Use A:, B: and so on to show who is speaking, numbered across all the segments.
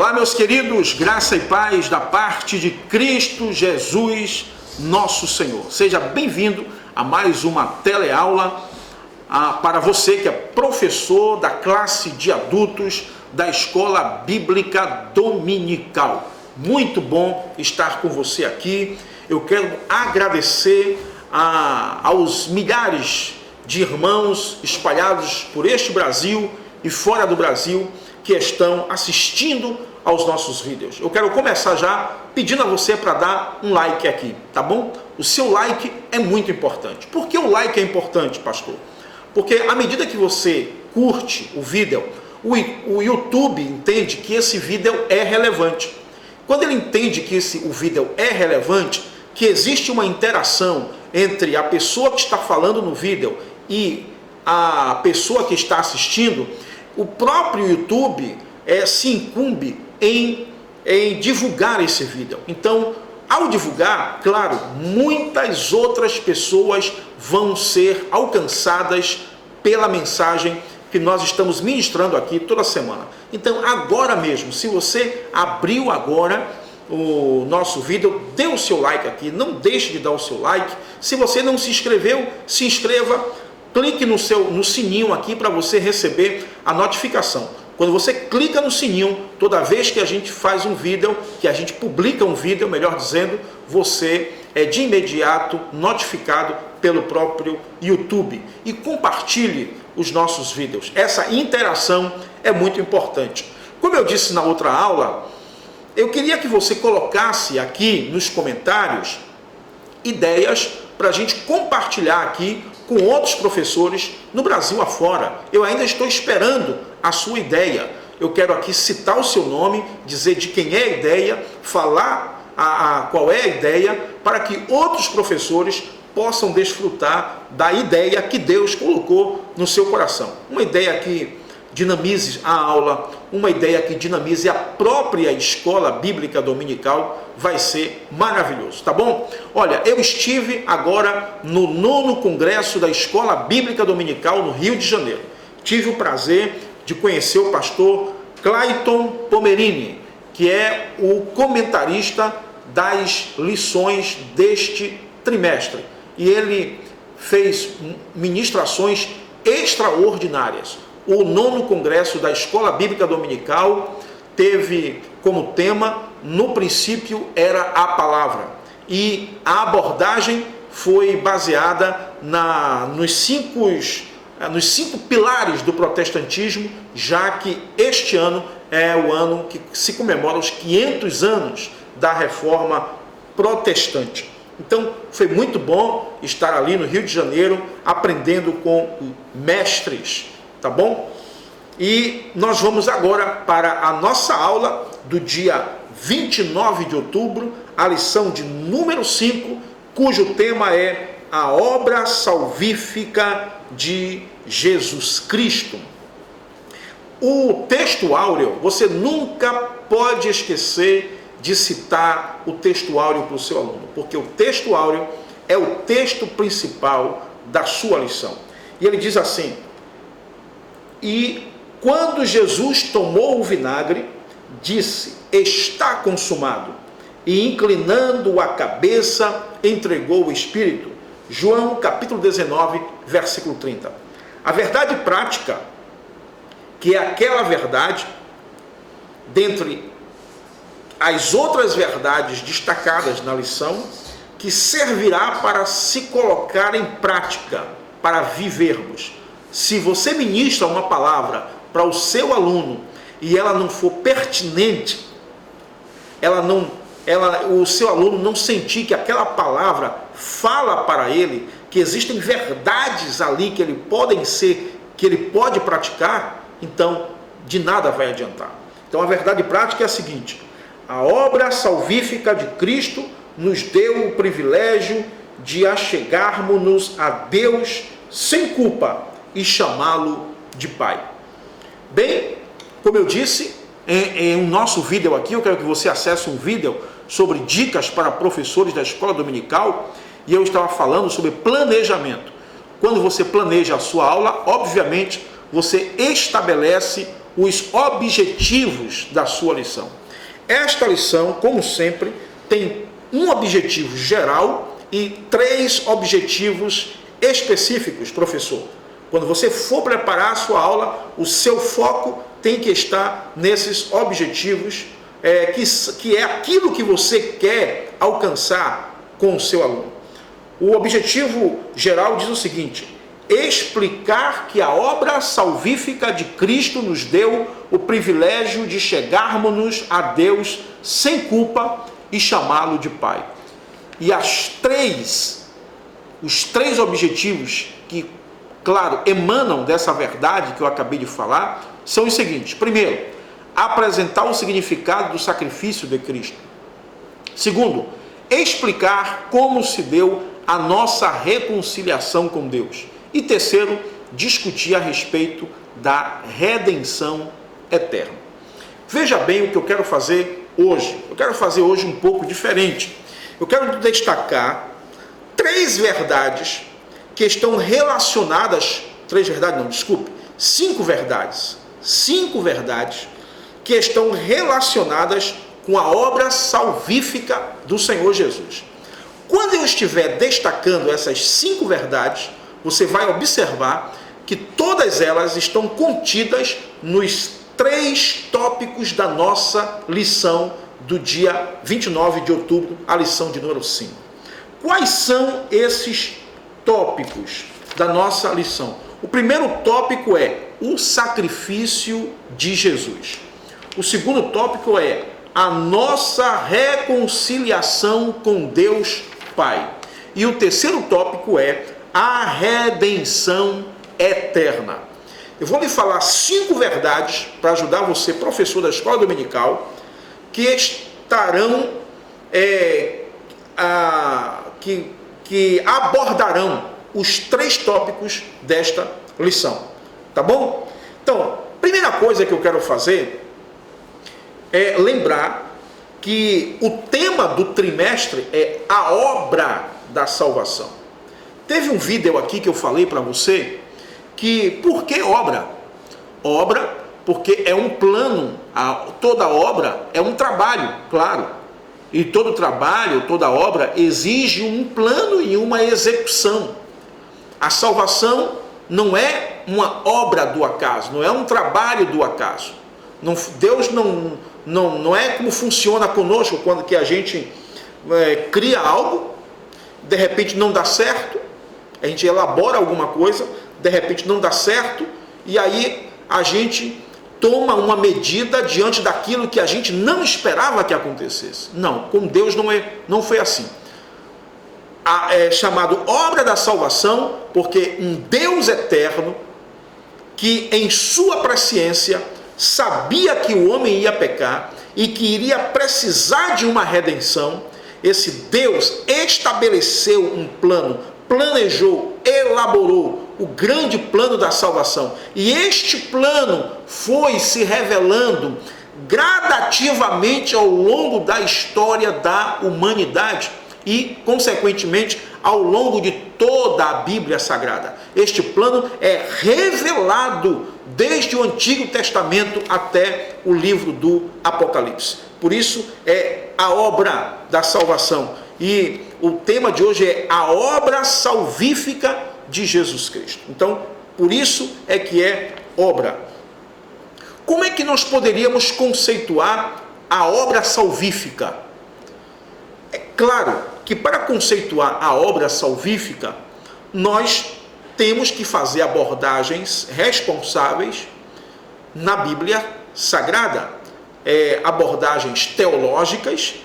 A: Olá, meus queridos, graça e paz da parte de Cristo Jesus, nosso Senhor. Seja bem-vindo a mais uma teleaula para você que é professor da classe de adultos da Escola Bíblica Dominical. Muito bom estar com você aqui. Eu quero agradecer aos milhares de irmãos espalhados por este Brasil e fora do Brasil que estão assistindo aos nossos vídeos. Eu quero começar já pedindo a você para dar um like aqui, tá bom? O seu like é muito importante. Por que o like é importante, pastor? Porque à medida que você curte o vídeo, o YouTube entende que esse vídeo é relevante. Quando ele entende que o vídeo é relevante, que existe uma interação entre a pessoa que está falando no vídeo e a pessoa que está assistindo, o próprio YouTube se incumbe em divulgar esse vídeo. Então, ao divulgar, claro, muitas outras pessoas vão ser alcançadas pela mensagem que nós estamos ministrando aqui toda semana. Então, agora mesmo, se você abriu agora o nosso vídeo, dê o seu like aqui, não deixe de dar o seu like. Se você não se inscreveu, se inscreva, clique no sininho aqui para você receber a notificação. Quando você clica no sininho, toda vez que a gente faz um vídeo, que a gente publica um vídeo, melhor dizendo, você é de imediato notificado pelo próprio YouTube. E compartilhe os nossos vídeos. Essa interação é muito importante. Como eu disse na outra aula, eu queria que você colocasse aqui nos comentários ideias para a gente compartilhar aqui com outros professores no Brasil afora. Eu ainda estou esperando a sua ideia. Eu quero aqui citar o seu nome, dizer de quem é a ideia, falar qual é a ideia, para que outros professores possam desfrutar da ideia que Deus colocou no seu coração. Uma ideia que dinamize a aula, uma ideia que dinamize a própria Escola Bíblica Dominical, vai ser maravilhoso, tá bom? Olha, eu estive agora no 9º Congresso da Escola Bíblica Dominical no Rio de Janeiro. Tive o prazer de conhecer o pastor Clayton Pomerini, que é o comentarista das lições deste trimestre. E ele fez ministrações extraordinárias. O 9º Congresso da Escola Bíblica Dominical teve como tema, no princípio era a palavra. E a abordagem foi baseada nos cinco pilares do protestantismo, já que este ano é o ano que se comemora os 500 anos da Reforma Protestante. Então, foi muito bom estar ali no Rio de Janeiro, aprendendo com mestres, tá bom? E nós vamos agora para a nossa aula do dia 29 de outubro, a lição de número 5, cujo tema é a obra salvífica de Jesus Cristo. O texto áureo, você nunca pode esquecer de citar o texto áureo para o seu aluno, porque o texto áureo é o texto principal da sua lição. E ele diz assim: e quando Jesus tomou o vinagre, disse, está consumado, e inclinando a cabeça, entregou o Espírito. João capítulo 19, versículo 30. A verdade prática, que é aquela verdade, dentre as outras verdades destacadas na lição, que servirá para se colocar em prática, para vivermos. Se você ministra uma palavra para o seu aluno e ela não for pertinente, o seu aluno não sentir que aquela palavra fala para ele, que existem verdades ali que ele pode praticar, então de nada vai adiantar. Então a verdade prática é a seguinte: a obra salvífica de Cristo nos deu o privilégio de achegarmos-nos a Deus sem culpa e chamá-lo de Pai. Bem, como eu disse, em nosso vídeo aqui, eu quero que você acesse um vídeo sobre dicas para professores da escola dominical, e eu estava falando sobre planejamento. Quando você planeja a sua aula, obviamente, você estabelece os objetivos da sua lição. Esta lição, como sempre, tem um objetivo geral e 3 objetivos específicos, professor. Quando você for preparar a sua aula, o seu foco tem que estar nesses objetivos, que é aquilo que você quer alcançar com o seu aluno. O objetivo geral diz o seguinte: explicar que a obra salvífica de Cristo nos deu o privilégio de chegarmos a Deus sem culpa e chamá-lo de Pai. E os três objetivos que, claro, emanam dessa verdade que eu acabei de falar, são os seguintes. Primeiro, apresentar o significado do sacrifício de Cristo. Segundo, explicar como se deu a nossa reconciliação com Deus. E terceiro, discutir a respeito da redenção eterna. Veja bem o que eu quero fazer hoje. Eu quero fazer hoje um pouco diferente. Eu quero destacar 3 verdades que estão relacionadas, 5 verdades. 5 verdades que estão relacionadas com a obra salvífica do Senhor Jesus. Quando eu estiver destacando essas 5 verdades, você vai observar que todas elas estão contidas nos 3 tópicos da nossa lição do dia 29 de outubro, a lição de número 5. Quais são esses tópicos da nossa lição? O primeiro tópico é o sacrifício de Jesus. O segundo tópico é a nossa reconciliação com Deus Pai. E o terceiro tópico é a redenção eterna. Eu vou lhe falar 5 verdades para ajudar você, professor da escola dominical, que estarão, que abordarão os 3 tópicos desta lição. Tá bom? Então, primeira coisa que eu quero fazer é lembrar que o tema do trimestre é a obra da salvação. Teve um vídeo aqui que eu falei para você que, por que obra? Obra porque é um plano, toda obra é um trabalho, claro. E todo trabalho, toda obra exige um plano e uma execução. A salvação não é uma obra do acaso, não é um trabalho do acaso. Deus não é como funciona conosco quando que a gente cria algo, de repente não dá certo, a gente elabora alguma coisa, de repente não dá certo, e aí a gente toma uma medida diante daquilo que a gente não esperava que acontecesse. Não, com Deus não foi assim. É chamado obra da salvação porque um Deus eterno, que em sua presciência sabia que o homem ia pecar e que iria precisar de uma redenção, esse Deus estabeleceu um plano, planejou, elaborou o grande plano da salvação. E este plano foi se revelando gradativamente ao longo da história da humanidade e, consequentemente, ao longo de toda a Bíblia Sagrada. Este plano é revelado desde o Antigo Testamento até o livro do Apocalipse. Por isso, é a obra da salvação. E o tema de hoje é a obra salvífica de Jesus Cristo. Então, por isso é que é obra. Como é que nós poderíamos conceituar a obra salvífica? É claro que para conceituar a obra salvífica, nós temos que fazer abordagens responsáveis na Bíblia Sagrada, abordagens teológicas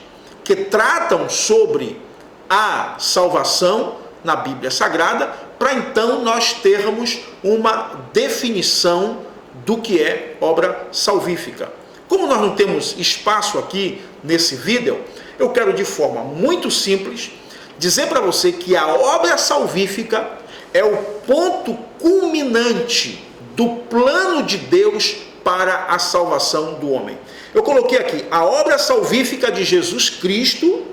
A: que tratam sobre a salvação na Bíblia Sagrada, para então nós termos uma definição do que é obra salvífica. Como nós não temos espaço aqui nesse vídeo, eu quero de forma muito simples dizer para você que a obra salvífica é o ponto culminante do plano de Deus para a salvação do homem. Eu coloquei aqui, a obra salvífica de Jesus Cristo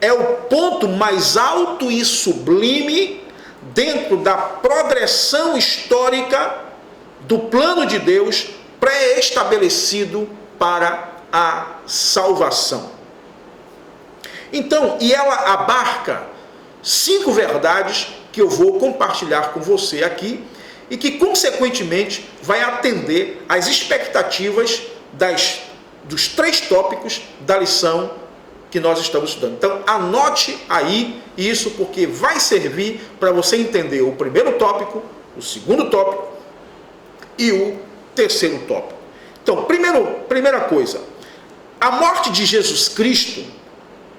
A: é o ponto mais alto e sublime dentro da progressão histórica do plano de Deus pré-estabelecido para a salvação. Então, e ela abarca 5 verdades que eu vou compartilhar com você aqui e que, consequentemente, vai atender às expectativas dos 3 tópicos da lição que nós estamos estudando. Então, anote aí isso, porque vai servir para você entender o primeiro tópico, o segundo tópico e o terceiro tópico. Então, primeira coisa, a morte de Jesus Cristo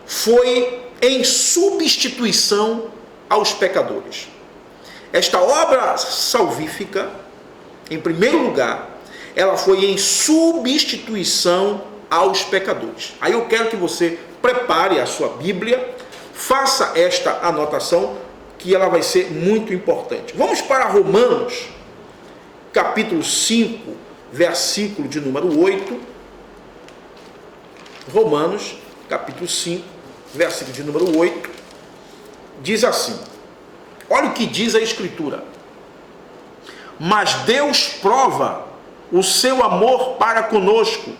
A: foi em substituição aos pecadores. Esta obra salvífica, em primeiro lugar, ela foi em substituição aos pecadores. Aí eu quero que você prepare a sua Bíblia, faça esta anotação, que ela vai ser muito importante. Vamos para Romanos, capítulo 5, versículo de número 8. Romanos, capítulo 5, versículo de número 8, diz assim: olha o que diz a Escritura: mas Deus prova o seu amor para conosco,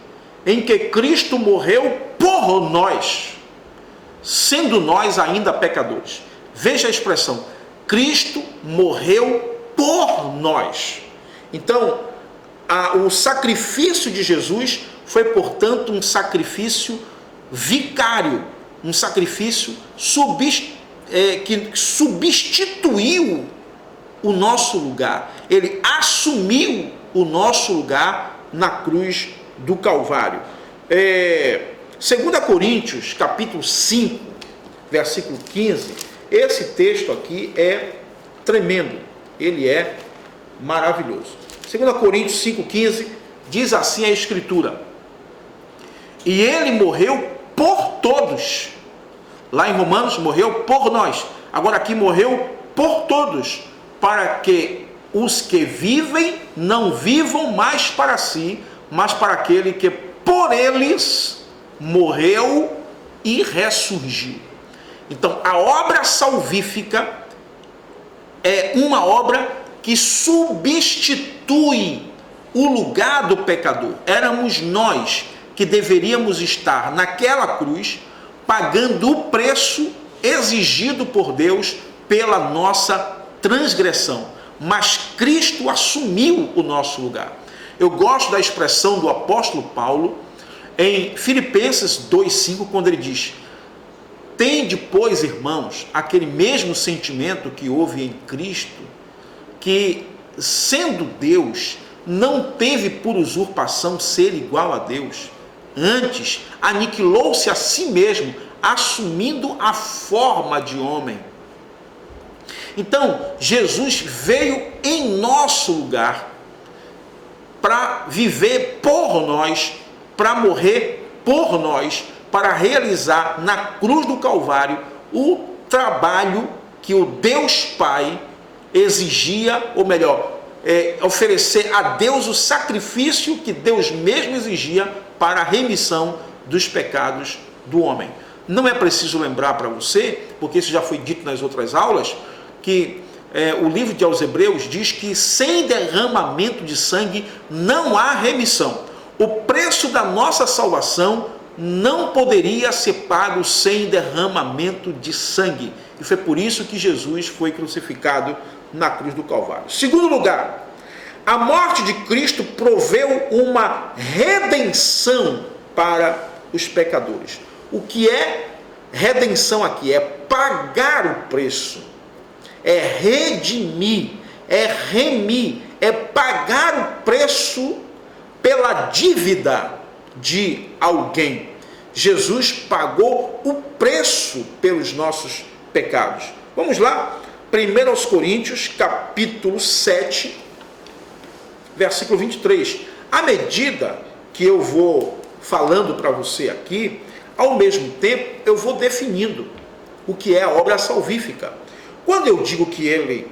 A: em que Cristo morreu por nós, sendo nós ainda pecadores. Veja a expressão, Cristo morreu por nós. Então, o sacrifício de Jesus foi, portanto, um sacrifício vicário, um sacrifício que substituiu o nosso lugar. Ele assumiu o nosso lugar na cruz do Calvário. 2 Coríntios, capítulo 5, versículo 15, esse texto aqui é tremendo, ele é maravilhoso. 2 Coríntios 5,15, diz assim a Escritura: e ele morreu por todos. Lá em Romanos, morreu por nós. Agora aqui, morreu por todos, para que os que vivem não vivam mais para si, mas para aquele que por eles morreu e ressurgiu. Então, a obra salvífica é uma obra que substitui o lugar do pecador. Éramos nós que deveríamos estar naquela cruz, pagando o preço exigido por Deus pela nossa transgressão. Mas Cristo assumiu o nosso lugar. Eu gosto da expressão do apóstolo Paulo em Filipenses 2,5, quando ele diz: tende, pois, irmãos, aquele mesmo sentimento que houve em Cristo, que, sendo Deus, não teve por usurpação ser igual a Deus. Antes, aniquilou-se a si mesmo, assumindo a forma de homem. Então, Jesus veio em nosso lugar para viver por nós, para morrer por nós, para realizar na cruz do Calvário o trabalho que o Deus Pai exigia, ou melhor, oferecer a Deus o sacrifício que Deus mesmo exigia para a remissão dos pecados do homem. Não é preciso lembrar para você, porque isso já foi dito nas outras aulas, que o livro de aos Hebreus diz que sem derramamento de sangue não há remissão. O preço da nossa salvação não poderia ser pago sem derramamento de sangue. E foi por isso que Jesus foi crucificado na cruz do Calvário. Segundo lugar, a morte de Cristo proveu uma redenção para os pecadores. O que é redenção aqui? É pagar o preço, é redimir, é remir, é pagar o preço pela dívida de alguém. Jesus pagou o preço pelos nossos pecados. Vamos lá, 1 Coríntios, capítulo 7, versículo 23. À medida que eu vou falando para você aqui, ao mesmo tempo eu vou definindo o que é a obra salvífica. Quando eu digo que ele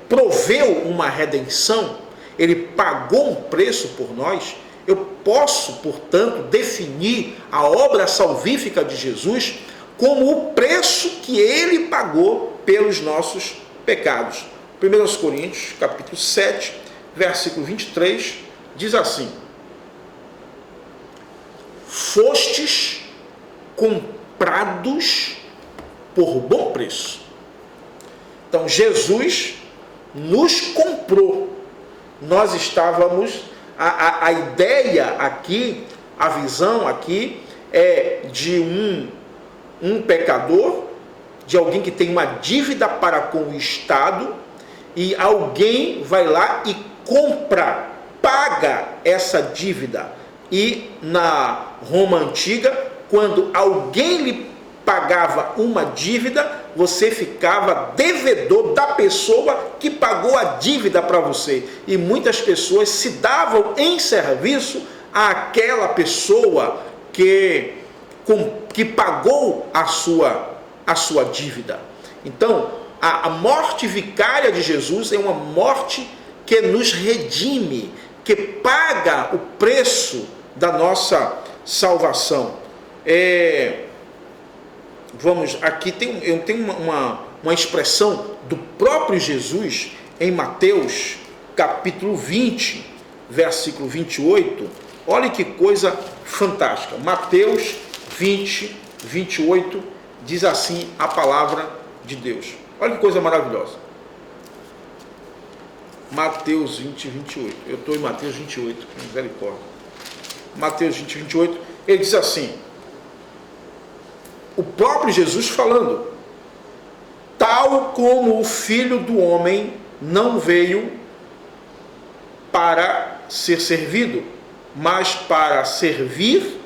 A: proveu uma redenção, ele pagou um preço por nós, eu posso, portanto, definir a obra salvífica de Jesus como o preço que ele pagou pelos nossos pecados. 1 Coríntios, capítulo 7, versículo 23, diz assim: fostes comprados por bom preço. Então Jesus nos comprou. Nós estávamos, a ideia aqui, a visão aqui é de um pecador, de alguém que tem uma dívida para com o Estado, e alguém vai lá e compra, paga essa dívida. E na Roma antiga, quando alguém lhe pagava uma dívida, você ficava devedor da pessoa que pagou a dívida para você. E muitas pessoas se davam em serviço àquela pessoa que pagou a sua dívida. Então, a morte vicária de Jesus é uma morte que nos redime, que paga o preço da nossa salvação. Aqui eu tenho uma expressão do próprio Jesus em Mateus, capítulo 20, versículo 28. Olha que coisa fantástica. Mateus 20, 28, diz assim a palavra de Deus. Olha que coisa maravilhosa. Mateus 20, 28. Eu estou em Mateus 28, misericórdia. Mateus 20, 28, ele diz assim: o próprio Jesus falando: tal como o Filho do Homem não veio para ser servido, mas para servir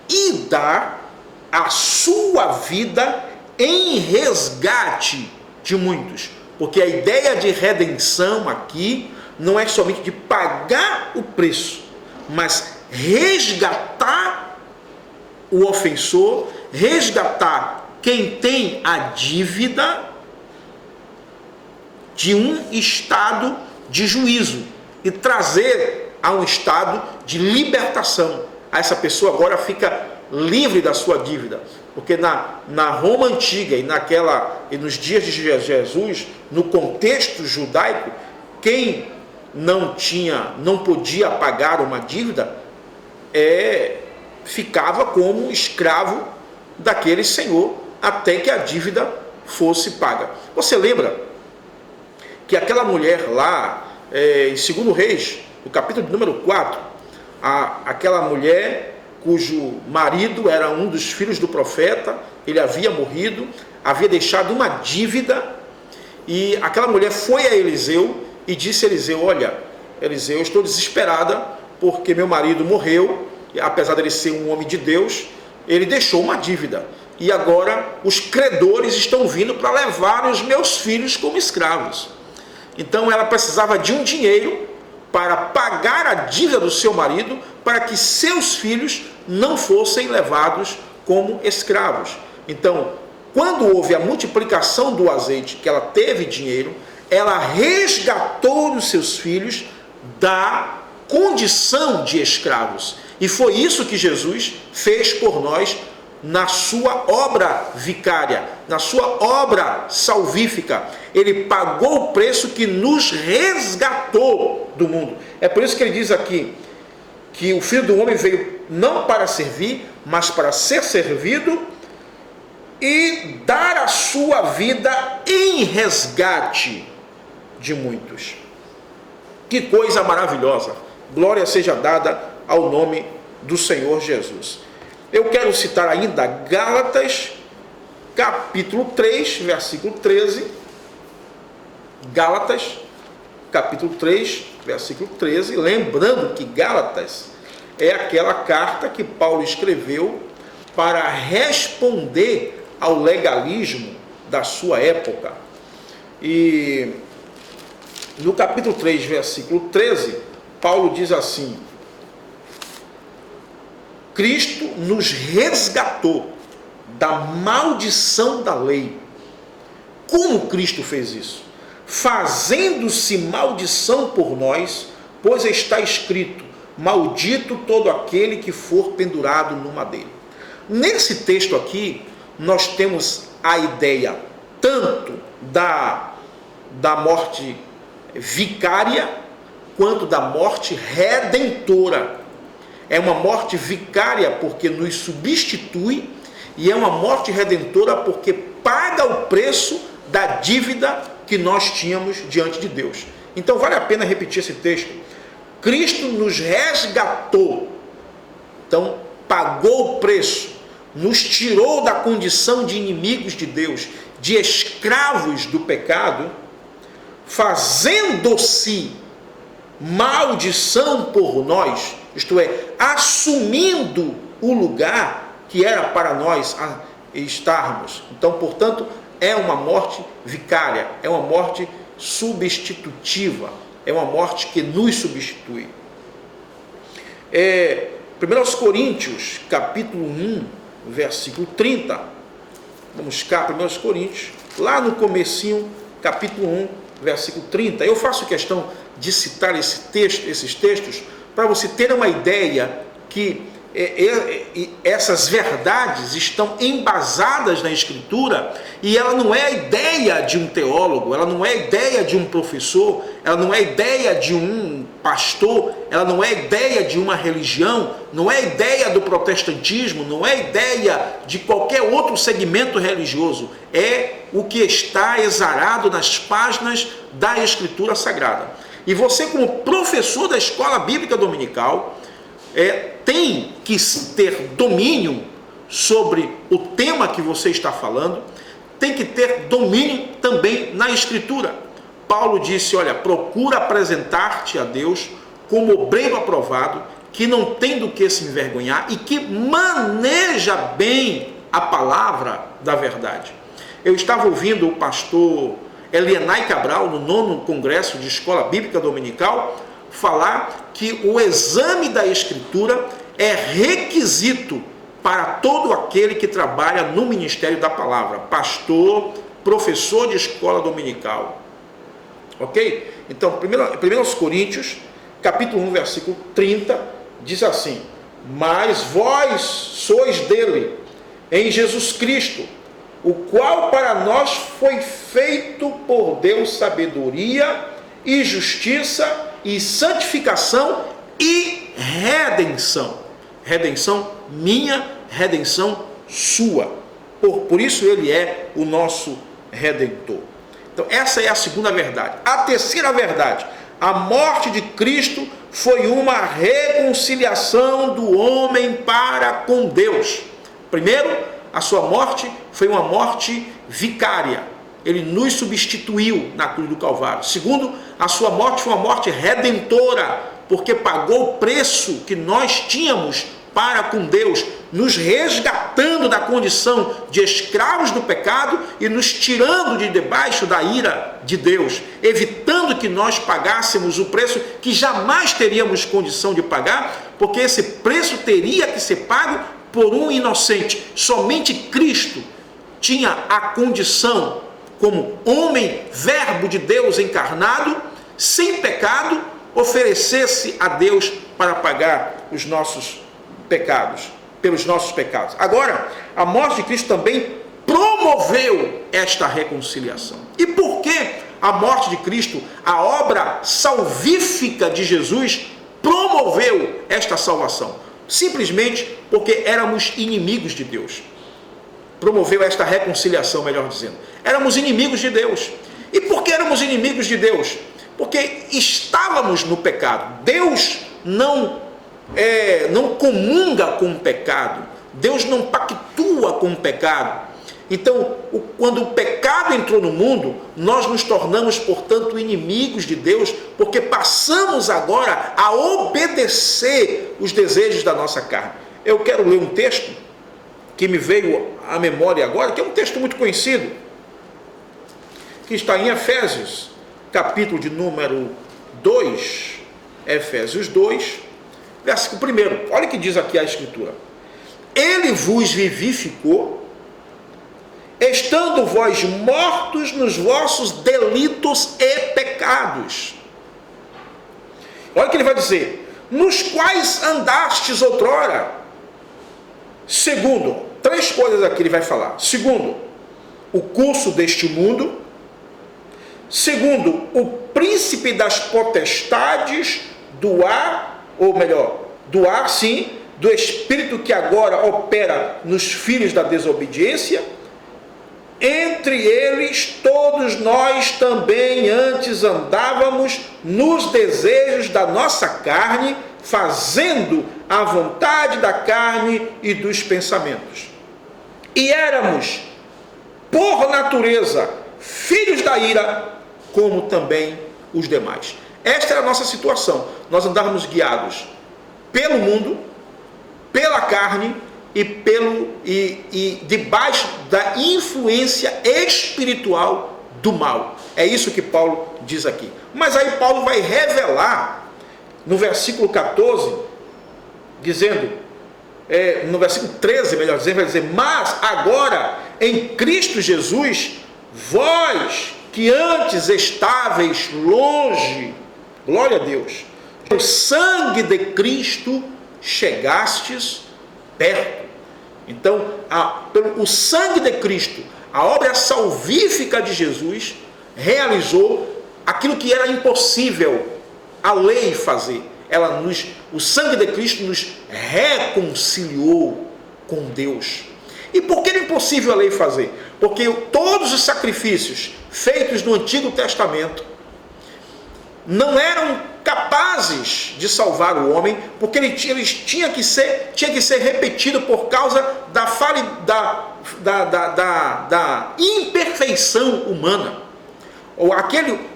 A: e dar a sua vida em resgate de muitos. Porque a ideia de redenção aqui não é somente de pagar o preço, mas resgatar o ofensor, resgatar quem tem a dívida de um estado de juízo e trazer a um estado de libertação. Essa pessoa agora fica livre da sua dívida, porque na Roma antiga e nos dias de Jesus, no contexto judaico, quem não podia pagar uma dívida ficava como escravo daquele senhor até que a dívida fosse paga. Você lembra que aquela mulher lá, em 2 Reis, no capítulo número 4, aquela mulher cujo marido era um dos filhos do profeta, ele havia morrido, havia deixado uma dívida, e aquela mulher foi a Eliseu e disse a Eliseu: olha, Eliseu, eu estou desesperada porque meu marido morreu, e apesar de ele ser um homem de Deus, ele deixou uma dívida, e agora os credores estão vindo para levar os meus filhos como escravos. Então ela precisava de um dinheiro para pagar a dívida do seu marido, para que seus filhos não fossem levados como escravos. Então, quando houve a multiplicação do azeite, que ela teve dinheiro, ela resgatou os seus filhos da condição de escravos. E foi isso que Jesus fez por nós na sua obra vicária, na sua obra salvífica. Ele pagou o preço que nos resgatou do mundo. É por isso que ele diz aqui que o Filho do Homem veio não para servir, mas para ser servido e dar a sua vida em resgate de muitos. Que coisa maravilhosa! Glória seja dada ao nome do Senhor Jesus. Eu quero citar ainda Gálatas, capítulo 3, versículo 13. Gálatas, capítulo 3, versículo 13. Lembrando que Gálatas é aquela carta que Paulo escreveu para responder ao legalismo da sua época. E no capítulo 3, versículo 13, Paulo diz assim: Cristo nos resgatou da maldição da lei. Como Cristo fez isso? Fazendo-se maldição por nós, pois está escrito: maldito todo aquele que for pendurado no madeiro. Nesse texto aqui, nós temos a ideia tanto da morte vicária, quanto da morte redentora. É uma morte vicária porque nos substitui, e é uma morte redentora porque paga o preço da dívida que nós tínhamos diante de Deus. Então vale a pena repetir esse texto. Cristo nos resgatou, então pagou o preço, nos tirou da condição de inimigos de Deus, de escravos do pecado, fazendo-se maldição por nós, isto é, assumindo o lugar que era para nós estarmos. Então, portanto, é uma morte vicária, é uma morte substitutiva, é uma morte que nos substitui. 1 Coríntios, capítulo 1, versículo 30. Vamos cá, 1 Coríntios, lá no comecinho, capítulo 1, versículo 30. Eu faço questão de citar esses textos para você ter uma ideia que essas verdades estão embasadas na Escritura, e ela não é a ideia de um teólogo, ela não é a ideia de um professor, ela não é a ideia de um pastor, ela não é a ideia de uma religião, não é a ideia do protestantismo, não é a ideia de qualquer outro segmento religioso, é o que está exarado nas páginas da Escritura Sagrada. E você, como professor da escola bíblica dominical, tem que ter domínio sobre o tema que você está falando, tem que ter domínio também na Escritura. Paulo disse, olha, procura apresentar-te a Deus como obreiro aprovado, que não tem do que se envergonhar e que maneja bem a palavra da verdade. Eu estava ouvindo o pastor Elienay Cabral, no 9º Congresso de Escola Bíblica Dominical, falar que o exame da Escritura é requisito para todo aquele que trabalha no ministério da palavra, pastor, professor de escola dominical. Ok? Então, 1 Coríntios, capítulo 1, versículo 30, diz assim: mas vós sois dele, em Jesus Cristo, o qual para nós foi feito por Deus sabedoria e justiça e santificação e redenção. Redenção minha, redenção sua. Por isso ele é o nosso Redentor. Então essa é a segunda verdade. A terceira verdade: a morte de Cristo foi uma reconciliação do homem para com Deus. Primeiro, a sua morte foi uma morte vicária. Ele nos substituiu na cruz do Calvário. Segundo, a sua morte foi uma morte redentora, porque pagou o preço que nós tínhamos para com Deus, nos resgatando da condição de escravos do pecado e nos tirando de debaixo da ira de Deus, evitando que nós pagássemos o preço que jamais teríamos condição de pagar, porque esse preço teria que ser pago por um inocente. Somente Cristo tinha a condição, como homem, verbo de Deus encarnado, sem pecado, oferecer-se a Deus para pagar os nossos pecados, pelos nossos pecados. Agora, a morte de Cristo também promoveu esta reconciliação. E por que a morte de Cristo, a obra salvífica de Jesus, promoveu esta salvação? Simplesmente porque éramos inimigos de Deus. Promoveu esta reconciliação, melhor dizendo. Éramos inimigos de Deus. E por que éramos inimigos de Deus? Porque estávamos no pecado. Deus não comunga com o pecado. Deus não pactua com o pecado. Então, quando o pecado entrou no mundo, nós nos tornamos, portanto, inimigos de Deus, porque passamos agora a obedecer os desejos da nossa carne. Eu quero ler um texto que me veio à memória agora, que é um texto muito conhecido, que está em Efésios, capítulo de número 2, Efésios 2, versículo 1. Olha o que diz aqui a Escritura: ele vos vivificou, estando vós mortos nos vossos delitos e pecados. Olha o que ele vai dizer: nos quais andastes outrora, segundo, 3 coisas aqui ele vai falar. Segundo, o curso deste mundo. segundo o príncipe das potestades do ar, ou melhor, do ar sim, do espírito que agora opera nos filhos da desobediência. Entre eles todos nós também antes andávamos nos desejos da nossa carne, fazendo a vontade da carne e dos pensamentos. E éramos, por natureza, filhos da ira, como também os demais. Esta era a nossa situação. Nós andávamos guiados pelo mundo, pela carne e debaixo da influência espiritual do mal. É isso que Paulo diz aqui. Mas aí Paulo vai revelar no versículo 14, dizendo, no versículo 13, melhor dizendo, vai dizer: mas agora em Cristo Jesus, vós que antes estáveis longe, glória a Deus, o sangue de Cristo chegastes perto. Então, o sangue de Cristo, a obra salvífica de Jesus, realizou aquilo que era impossível a lei fazer. O sangue de Cristo nos reconciliou com Deus. E por que era impossível a lei fazer? Porque todos os sacrifícios feitos no Antigo Testamento não eram capazes de salvar o homem, porque eles tinha que ser repetido por causa da imperfeição humana.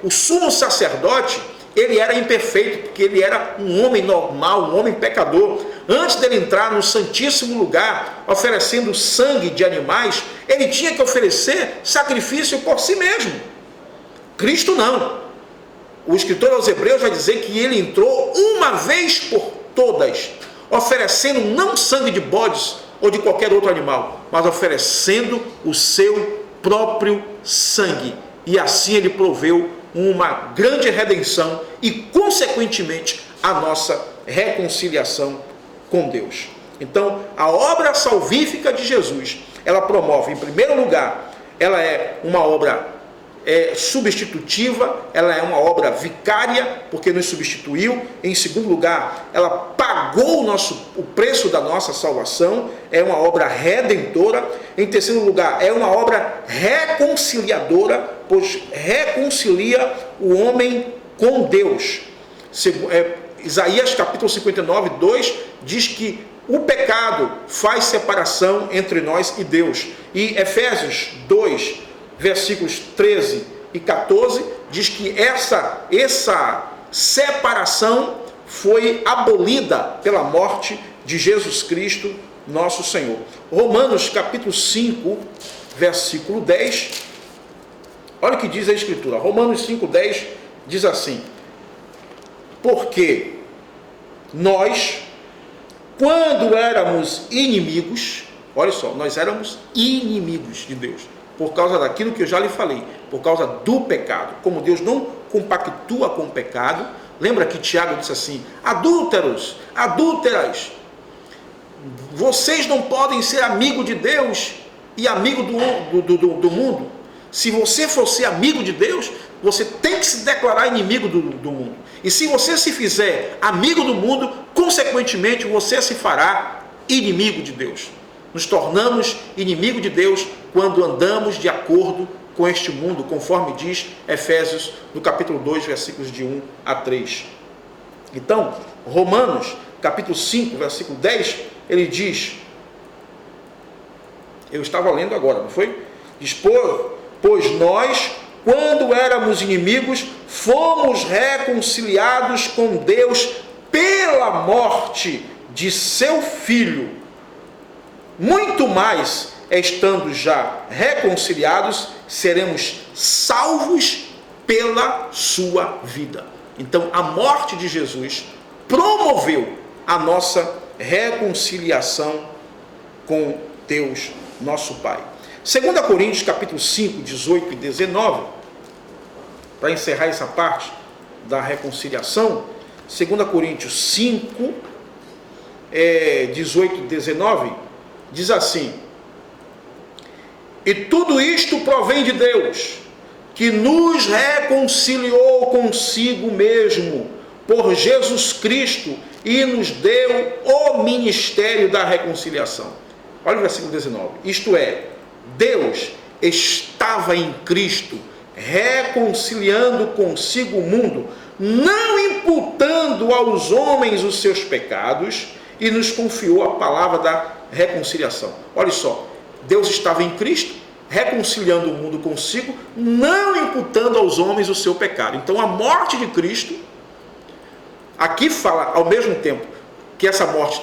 A: O sumo sacerdote, ele era imperfeito, porque ele era um homem normal, um homem pecador. Antes dele entrar no santíssimo lugar, oferecendo sangue de animais, ele tinha que oferecer sacrifício por si mesmo. Cristo não. O escritor aos Hebreus vai dizer que ele entrou uma vez por todas, oferecendo não sangue de bodes ou de qualquer outro animal, mas oferecendo o seu próprio sangue. E assim ele proveu uma grande redenção e, consequentemente, a nossa reconciliação com Deus. Então, a obra salvífica de Jesus, ela promove, em primeiro lugar, ela é uma obra substitutiva, ela é uma obra vicária, porque nos substituiu. Em segundo lugar, ela pagou o preço da nossa salvação, é uma obra redentora. Em terceiro lugar, é uma obra reconciliadora, pois reconcilia o homem com Deus. Isaías capítulo 59, 2 diz que o pecado faz separação entre nós e Deus. E Efésios 2, versículos 13 e 14, diz que essa separação foi abolida pela morte de Jesus Cristo, nosso Senhor. Romanos capítulo 5, versículo 10, olha o que diz a Escritura. Romanos 5, 10 diz assim: porque nós, quando éramos inimigos, olha só, nós éramos inimigos de Deus, por causa daquilo que eu já lhe falei, por causa do pecado. Como Deus não compactua com o pecado, lembra que Tiago disse assim: adúlteros, adúlteras, vocês não podem ser amigo de Deus e amigo do mundo. Se você for ser amigo de Deus, você tem que se declarar inimigo do mundo. E se você se fizer amigo do mundo, consequentemente você se fará inimigo de Deus. Nos tornamos inimigo de Deus quando andamos de acordo com este mundo, conforme diz Efésios, no capítulo 2, versículos de 1 a 3. Então, Romanos, capítulo 5, versículo 10, ele diz, eu estava lendo agora, não foi? Diz, pois nós, quando éramos inimigos, fomos reconciliados com Deus pela morte de seu Filho. Muito mais, estando já reconciliados, seremos salvos pela sua vida. Então, a morte de Jesus promoveu a nossa reconciliação com Deus, nosso Pai. 2 Coríntios, capítulo 5, 18 e 19, para encerrar essa parte da reconciliação, 2 Coríntios 5, 18 e 19, diz assim: e tudo isto provém de Deus, que nos reconciliou consigo mesmo por Jesus Cristo e nos deu o ministério da reconciliação. Olha o versículo 19. Isto é, Deus estava em Cristo, reconciliando consigo o mundo, não imputando aos homens os seus pecados, e nos confiou a palavra da reconciliação. Olha só, Deus estava em Cristo, reconciliando o mundo consigo, não imputando aos homens o seu pecado. Então a morte de Cristo, aqui fala ao mesmo tempo que essa morte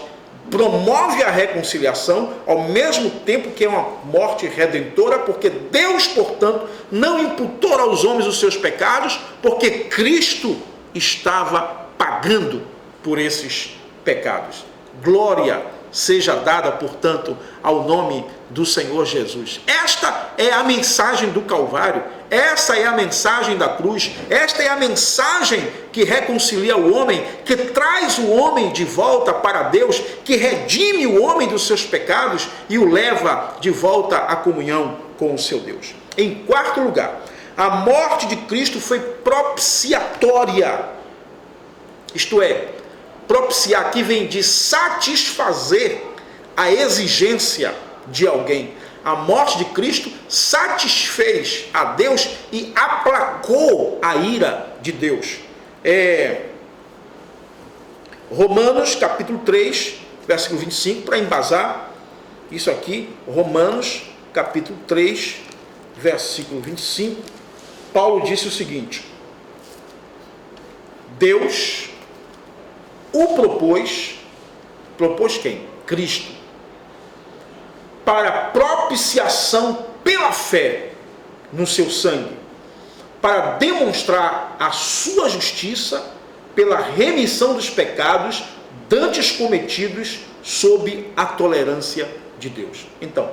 A: promove a reconciliação, ao mesmo tempo que é uma morte redentora, porque Deus, portanto, não imputou aos homens os seus pecados, porque Cristo estava pagando por esses pecados. Glória seja dada, portanto, ao nome do Senhor Jesus. Esta é a mensagem do Calvário, essa é a mensagem da cruz, esta é a mensagem que reconcilia o homem, que traz o homem de volta para Deus, que redime o homem dos seus pecados e o leva de volta à comunhão com o seu Deus. Em quarto lugar, a morte de Cristo foi propiciatória, isto é, propiciar aqui vem de satisfazer a exigência de alguém. A morte de Cristo satisfez a Deus e aplacou a ira de Deus. Romanos capítulo 3, versículo 25, para embasar isso aqui, Romanos capítulo 3, versículo 25, Paulo disse o seguinte: Deus o propôs quem? Cristo, para propiciação pela fé no seu sangue, para demonstrar a sua justiça pela remissão dos pecados dantes cometidos sob a tolerância de Deus. Então,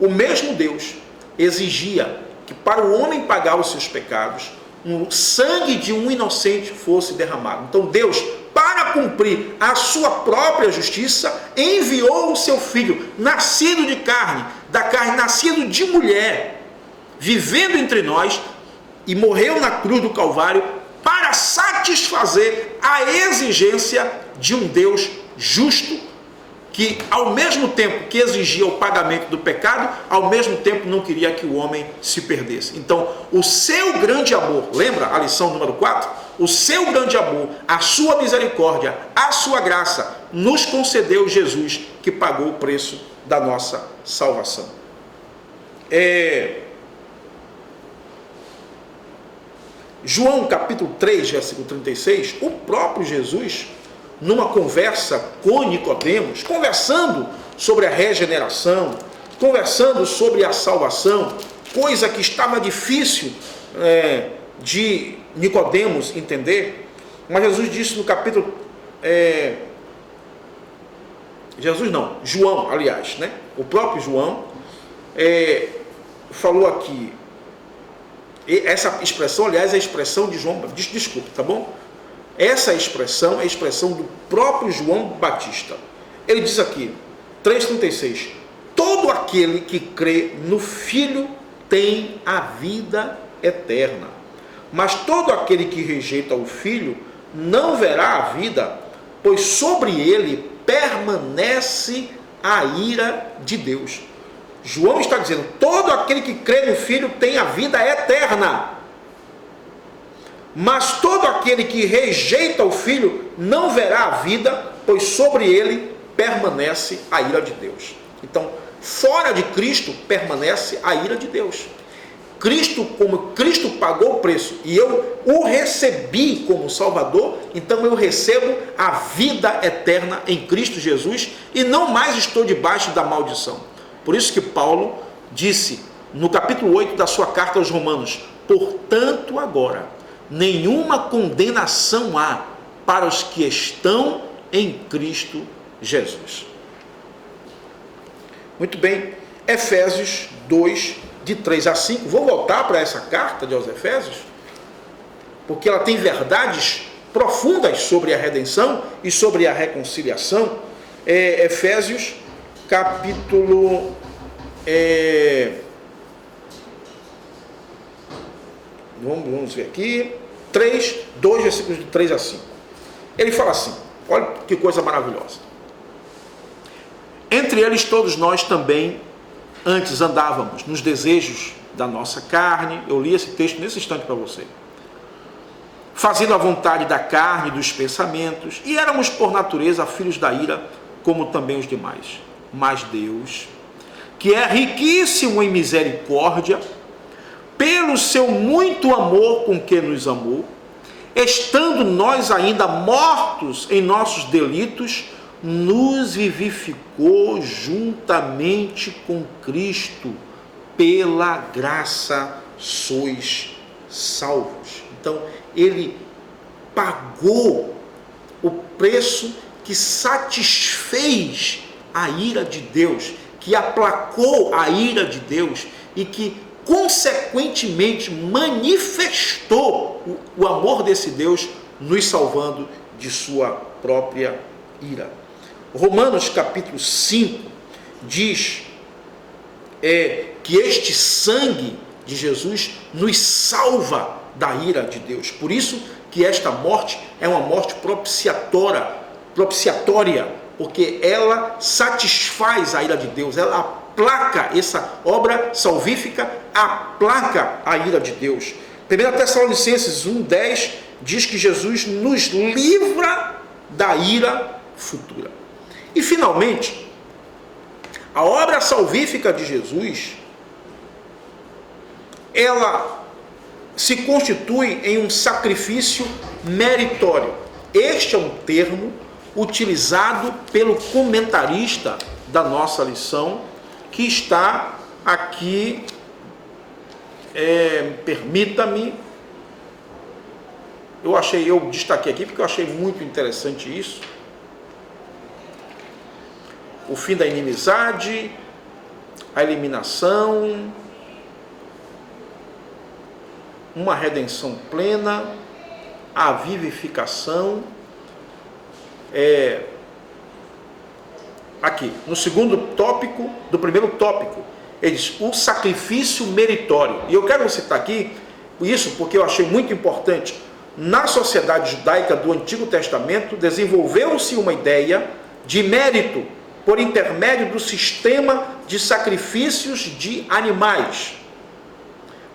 A: o mesmo Deus exigia que para o homem pagar os seus pecados, o sangue de um inocente fosse derramado. Então Deus, para cumprir a sua própria justiça, enviou o seu filho, nascido de carne, da carne, nascido de mulher, vivendo entre nós, e morreu na cruz do Calvário para satisfazer a exigência de um Deus justo, que ao mesmo tempo que exigia o pagamento do pecado, ao mesmo tempo não queria que o homem se perdesse. Então, o seu grande amor, lembra a lição número 4? O seu grande amor, a sua misericórdia, a sua graça, nos concedeu Jesus, que pagou o preço da nossa salvação. João capítulo 3, versículo 36, o próprio Jesus, numa conversa com Nicodemos, conversando sobre a regeneração, conversando sobre a salvação, coisa que estava difícil de Nicodemos entender, mas Jesus disse no capítulo... João, aliás, né? O próprio João falou aqui, essa expressão, aliás, é a expressão de João, desculpa, tá bom? Essa expressão é a expressão do próprio João Batista. Ele diz aqui, 3,36, todo aquele que crê no Filho tem a vida eterna, mas todo aquele que rejeita o Filho não verá a vida, pois sobre ele permanece a ira de Deus. João está dizendo, todo aquele que crê no Filho tem a vida eterna, mas todo aquele que rejeita o Filho não verá a vida, pois sobre ele permanece a ira de Deus. Então, fora de Cristo permanece a ira de Deus. Cristo, como Cristo pagou o preço e eu o recebi como Salvador, então eu recebo a vida eterna em Cristo Jesus e não mais estou debaixo da maldição. Por isso que Paulo disse no capítulo 8 da sua carta aos Romanos, portanto agora nenhuma condenação há para os que estão em Cristo Jesus. Muito bem, Efésios 2, de 3 a 5, vou voltar para essa carta aos Efésios, porque ela tem verdades profundas sobre a redenção e sobre a reconciliação. Efésios, capítulo vamos ver aqui, 2 versículos de 3 a 5. Ele fala assim, olha que coisa maravilhosa. Entre eles todos nós também antes andávamos nos desejos da nossa carne. Eu li esse texto nesse instante para você. Fazendo a vontade da carne e dos pensamentos, e éramos por natureza filhos da ira, como também os demais. Mas Deus, que é riquíssimo em misericórdia, pelo seu muito amor com que nos amou, estando nós ainda mortos em nossos delitos, nos vivificou juntamente com Cristo. Pela graça sois salvos. Então, ele pagou o preço que satisfez a ira de Deus, que aplacou a ira de Deus e que consequentemente manifestou o amor desse Deus nos salvando de sua própria ira. Romanos capítulo 5 diz que este sangue de Jesus nos salva da ira de Deus. Por isso que esta morte é uma morte propiciatória, porque ela satisfaz a ira de Deus, ela aplaca, essa obra salvífica aplaca a ira de Deus. 1 Tessalonicenses 1,10 diz que Jesus nos livra da ira futura. E finalmente, a obra salvífica de Jesus, ela se constitui em um sacrifício meritório. Este é um termo utilizado pelo comentarista da nossa lição, que está aqui, permita-me, eu destaquei aqui porque eu achei muito interessante isso. O fim da inimizade, a eliminação, uma redenção plena, a vivificação. Aqui, no segundo tópico, do primeiro tópico, ele diz o sacrifício meritório. E eu quero citar aqui isso porque eu achei muito importante. Na sociedade judaica do Antigo Testamento, desenvolveu-se uma ideia de mérito por intermédio do sistema de sacrifícios de animais.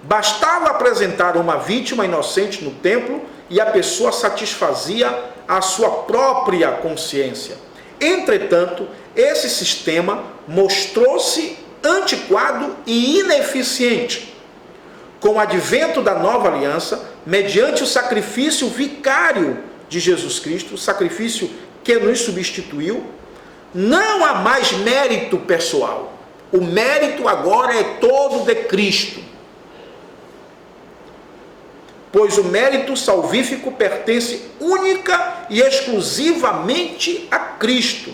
A: Bastava apresentar uma vítima inocente no templo e a pessoa satisfazia a sua própria consciência. Entretanto, esse sistema mostrou-se antiquado e ineficiente. Com o advento da nova aliança, mediante o sacrifício vicário de Jesus Cristo, o sacrifício que nos substituiu, não há mais mérito pessoal. O mérito agora é todo de Cristo. Pois o mérito salvífico pertence única e exclusivamente a Cristo.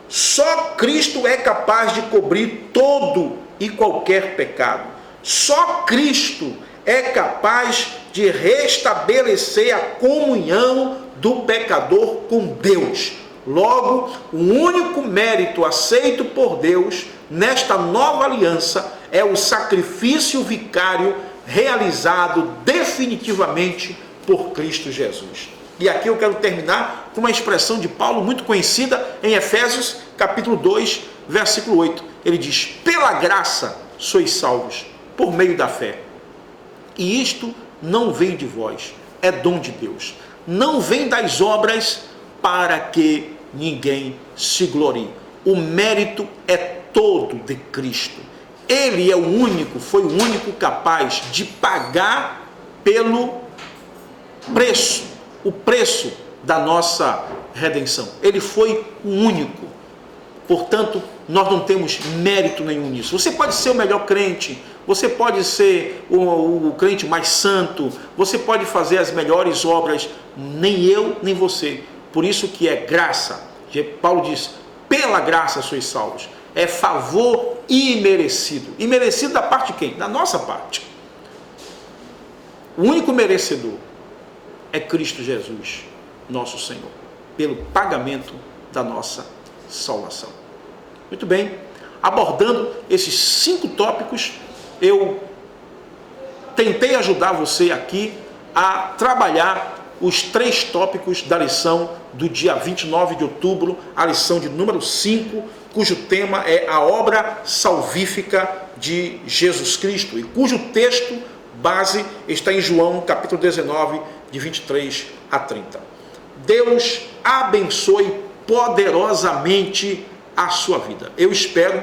A: Só Cristo é capaz de cobrir todo e qualquer pecado. Só Cristo é capaz de restabelecer a comunhão do pecador com Deus. Logo, o único mérito aceito por Deus nesta nova aliança é o sacrifício vicário realizado definitivamente por Cristo Jesus. E aqui eu quero terminar com uma expressão de Paulo muito conhecida em Efésios capítulo 2, versículo 8. Ele diz: pela graça sois salvos, por meio da fé. E isto não vem de vós, é dom de Deus. Não vem das obras para que ninguém se glorie. O mérito é todo de Cristo. Ele é o único, foi o único capaz de pagar pelo preço, o preço da nossa redenção. Ele foi o único. Portanto, nós não temos mérito nenhum nisso. Você pode ser o melhor crente, você pode ser o crente mais santo, você pode fazer as melhores obras, nem eu, nem você. Por isso que é graça. Paulo diz, pela graça sois salvos. É favor imerecido. Imerecido da parte de quem? Da nossa parte. O único merecedor é Cristo Jesus, nosso Senhor, pelo pagamento da nossa salvação. Muito bem, abordando esses 5 tópicos, eu tentei ajudar você aqui a trabalhar os 3 tópicos da lição do dia 29 de outubro, a lição de número 5, cujo tema é a obra salvífica de Jesus Cristo, e cujo texto base está em João, capítulo 19, de 23 a 30. Deus abençoe poderosamente a sua vida. Eu espero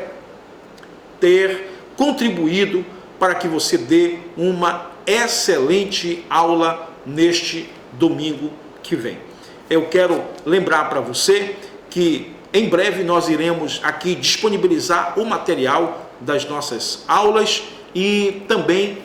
A: ter contribuído para que você dê uma excelente aula neste domingo que vem. Eu quero lembrar para você que em breve nós iremos aqui disponibilizar o material das nossas aulas e também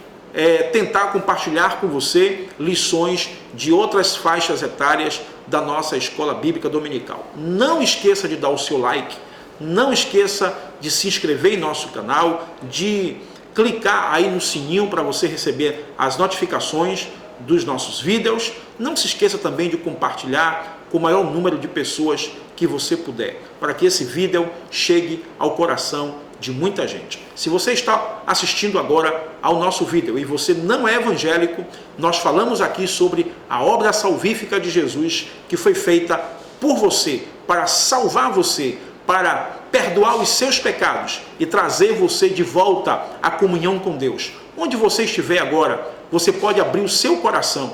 A: tentar compartilhar com você lições de outras faixas etárias da nossa escola bíblica dominical. Não esqueça de dar o seu like, não esqueça de se inscrever em nosso canal, de clicar aí no sininho para você receber as notificações dos nossos vídeos. Não se esqueça também de compartilhar com o maior número de pessoas que você puder, para que esse vídeo chegue ao coração de muita gente. Se você está assistindo agora ao nosso vídeo e você não é evangélico, nós falamos aqui sobre a obra salvífica de Jesus que foi feita por você, para salvar você, para perdoar os seus pecados e trazer você de volta à comunhão com Deus. Onde você estiver agora, você pode abrir o seu coração,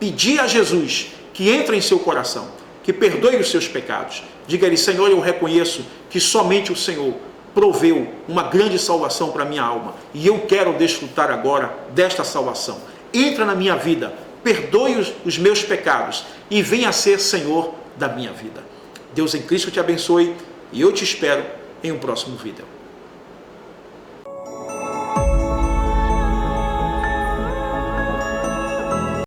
A: pedir a Jesus que entre em seu coração, que perdoe os seus pecados. Diga-lhe: Senhor, eu reconheço que somente o Senhor proveu uma grande salvação para a minha alma e eu quero desfrutar agora desta salvação. Entra na minha vida, perdoe os meus pecados e venha a ser Senhor da minha vida. Deus em Cristo te abençoe e eu te espero em um próximo vídeo.